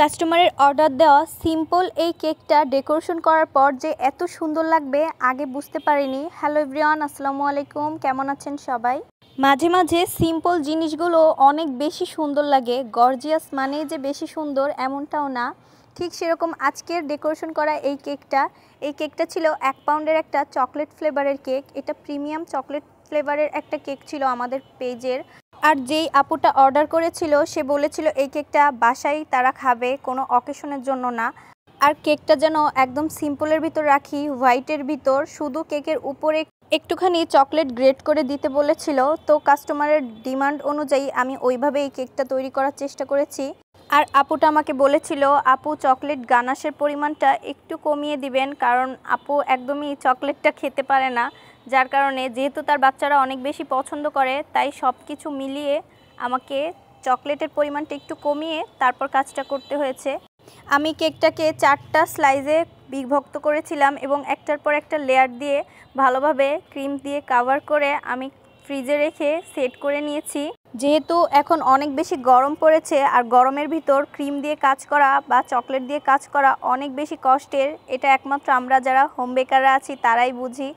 কাস্টমারের অর্ডার দেওয়া সিম্পল এই কেকটা ডেকোরেশন করার পর যে এত সুন্দর লাগবে আগে বুঝতে পারিনি। হ্যালো এভরিওয়ান, আসসালামু আলাইকুম। কেমন আছেন সবাই? মাঝে মাঝে সিম্পল জিনিসগুলো অনেক বেশি সুন্দর লাগে। গর্জিয়াস মানে যে বেশি সুন্দর এমনটাও না। ঠিক সেরকম আজকের ডেকোরেশন করা এই কেকটা ছিল 1 পাউন্ডের একটা চকলেট ফ্লেভারের কেক। এটা প্রিমিয়াম চকলেট ফ্লেভারের একটা কেক ছিল আমাদের পেজের। আর যেই আপুটা অর্ডার করেছিল সে বলেছিল এই কেকটা বাসায় তারা খাবে, কোনো অকেশনের জন্য না। আর কেকটা যেন একদম সিম্পলের ভিতর রাখি, হোয়াইটের ভিতর, শুধু কেকের উপরে একটুখানি চকলেট গ্রেট করে দিতে বলেছিল। তো কাস্টমারের ডিমান্ড অনুযায়ী আমি ওইভাবে এই কেকটা তৈরি করার চেষ্টা করেছি। আর আপুটা আমাকে বলেছিল আপু চকলেট গানাশের পরিমাণটা একটু কমিয়ে দিবেন, কারণ আপু একদমই চকলেটটা খেতে পারে না। যার কারণে যেহেতু তার বাচ্চারা অনেক বেশি পছন্দ করে, তাই সব কিছু মিলিয়ে আমাকে চকলেটের পরিমাণটা একটু কমিয়ে তারপর কাজটা করতে হয়েছে। আমি কেকটাকে 4টা স্লাইসে বিভক্ত করেছিলাম এবং একটার পর একটা লেয়ার দিয়ে ভালোভাবে ক্রিম দিয়ে কাভার করে আমি ফ্রিজে রেখে সেট করে নিয়েছি। যেহেতু এখন অনেক বেশি গরম পড়েছে আর গরমের ভিতর ক্রিম দিয়ে কাজ করা বা চকলেট দিয়ে কাজ করা অনেক বেশি কষ্টের। এটা একমাত্র আমরা যারা হোম বেকাররা আছি তারাই বুঝি।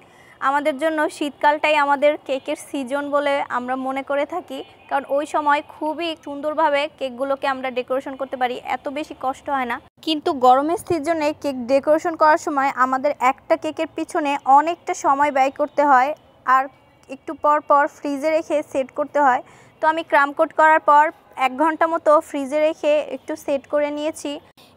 আমাদের জন্য শীতকালটাই আমাদের কেকের সিজন বলে আমরা মনে করে থাকি, কারণ ওই সময় খুবই সুন্দরভাবে কেকগুলোকে আমরা ডেকোরেশন করতে পারি, এত বেশি কষ্ট হয় না। কিন্তু গরমের সিজনে কেক ডেকোরেশন করার সময় আমাদের একটা কেকের পিছনে অনেকটা সময় ব্যয় করতে হয় আর একটু পর পর ফ্রিজে রেখে সেট করতে হয়। তো আমি ক্রাম কোট করার পর 1 ঘন্টা মতো ফ্রিজে রেখে একটু সেট করে নিয়েছি।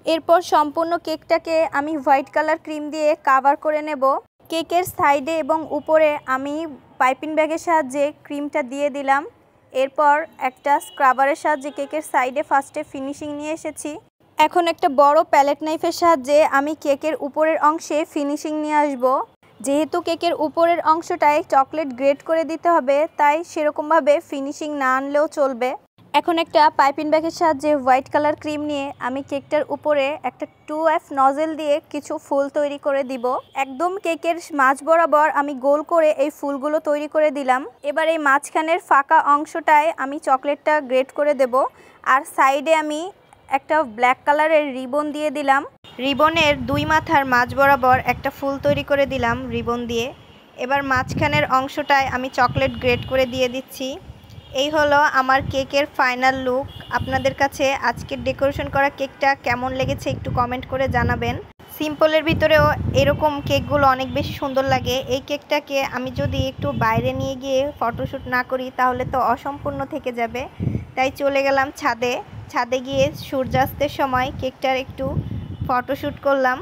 এরপর সম্পূর্ণ কেকটাকে আমি হোয়াইট কালার ক্রিম দিয়ে কাভার করে নেব। কেকের সাইডে এবং উপরে আমি পাইপিং ব্যাগের সাহায্যে ক্রিমটা দিয়ে দিলাম। এরপর একটা স্ক্রাবারের সাহায্যে কেকের সাইডে ফার্স্টে ফিনিশিং নিয়ে এসেছি। এখন একটা বড় প্যালেট নাইফের সাহায্যে আমি কেকের উপরের অংশে ফিনিশিং নিয়ে আসব। যেহেতু কেকের উপরের অংশটায় চকলেট গ্রেট করে দিতে হবে, তাই সেরকমভাবে ফিনিশিং না আনলেও চলবে। এখন একটা পাইপিং ব্যাগের সাহায্যে হোয়াইট কালার ক্রিম নিয়ে আমি কেকটার উপরে একটা 2F নজেল দিয়ে কিছু ফুল তৈরি করে দিব। একদম কেকের মাঝ বরাবর আমি গোল করে এই ফুলগুলো তৈরি করে দিলাম। এবার এই মাঝখানের ফাঁকা অংশটায় আমি চকলেটটা গ্রেট করে দেব। আর সাইডে আমি একটা ব্ল্যাক কালারের রিবন দিয়ে দিলাম। রিবনের 2 মাথার মাঝ বরাবর একটা ফুল তৈরি করে দিলাম রিবন দিয়ে। এবার মাঝখানের অংশটায় আমি চকলেট গ্রেট করে দিয়ে দিচ্ছি। এই হলো আমার কেকের ফাইনাল লুক। আপনাদের কাছে আজকের ডেকোরেশন করা কেকটা কেমন লেগেছে একটু কমেন্ট করে জানাবেন। সিম্পলের ভিতরেও এরকম কেকগুলো অনেক বেশি সুন্দর লাগে। এই কেকটাকে আমি যদি একটু বাইরে নিয়ে গিয়ে ফটোশ্যুট না করি তাহলে তো অসম্পূর্ণ থেকে যাবে, তাই চলে গেলাম ছাদে গিয়ে সূর্যাস্তের সময় কেকটার একটু ফটোশ্যুট করলাম।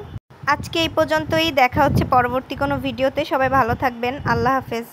আজকে এই পর্যন্তই, দেখা হচ্ছে পরবর্তী কোনো ভিডিওতে। সবাই ভালো থাকবেন। আল্লাহ হাফেজ।